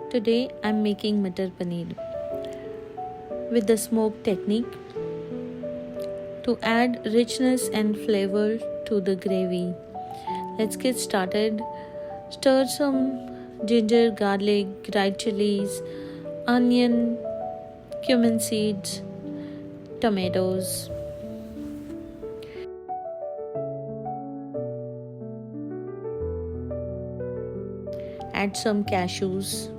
Today I'm making Mutter Paneer with the smoke technique to add richness and flavor to the gravy. Let's get started. Stir some ginger, garlic, dried chilies, onion, cumin seeds, tomatoes. Add some cashews.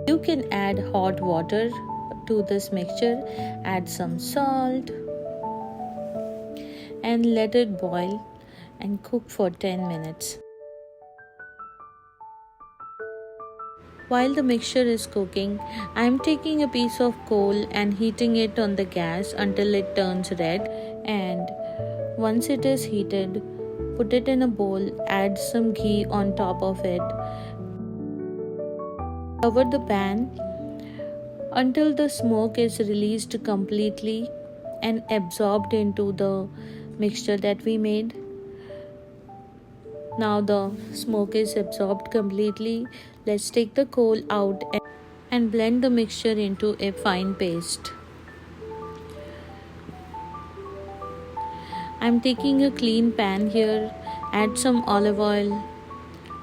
You can add hot water to this mixture, add some salt and let it boil and cook for 10 minutes. While the mixture is cooking, I am taking a piece of coal and heating it on the gas until it turns red, and once it is heated, put it in a bowl, add some ghee on top of it. Cover the pan until the smoke is released completely and absorbed into the mixture that we made. Now the smoke is absorbed completely. Let's take the coal out and blend the mixture into a fine paste. I'm taking a clean pan here. Add some olive oil,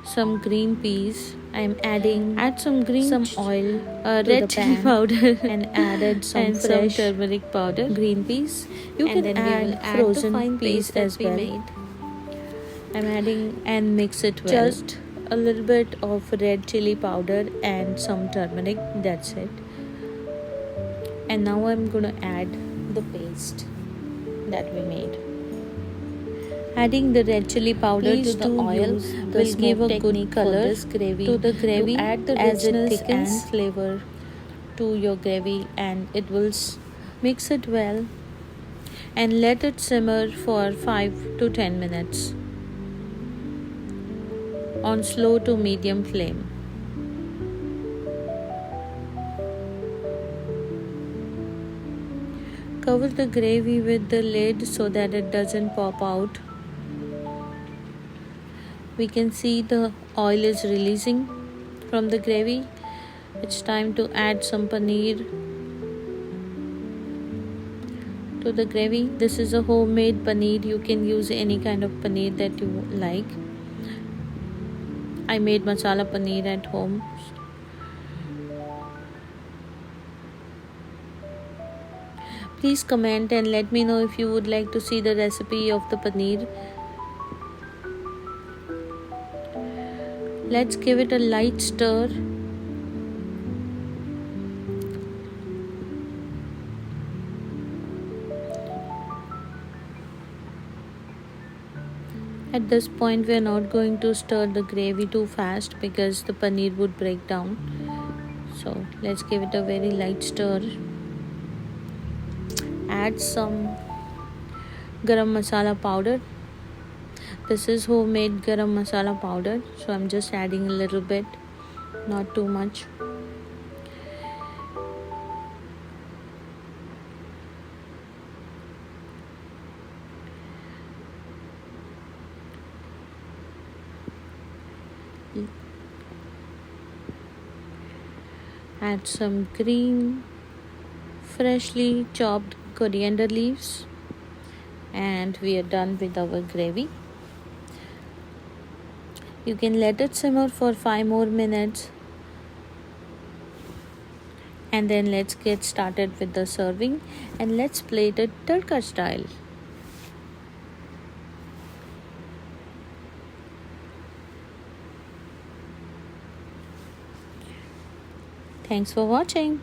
some green peas. I'm add some oil, red chili powder and added some fresh turmeric powder, green peas. You can add frozen fine peas as well. I'm adding and mix it well. Just a little bit of red chili powder and some turmeric, that's it. And now I'm gonna add the paste that we made. Adding the red chili powder to the oil will give a good color to the gravy, add the richness and flavor to your gravy, and it will mix it well and let it simmer for 5 to 10 minutes on slow to medium flame. Cover the gravy with the lid so that it doesn't pop out. We can see the oil is releasing from the gravy. It's time to add some paneer to the gravy. This is a homemade paneer. You can use any kind of paneer that you like. I made masala paneer at home. Please comment and let me know if you would like to see the recipe of the paneer. Let's give it a light stir. At this point, we are not going to stir the gravy too fast because the paneer would break down. So let's give it a very light stir. Add some garam masala powder. This is homemade garam masala powder, so I'm just adding a little bit, not too much. Add some green, freshly chopped coriander leaves, and we are done with our gravy. You can let it simmer for 5 more minutes, and then let's get started with the serving, and let's plate it tadka style. Thanks for watching.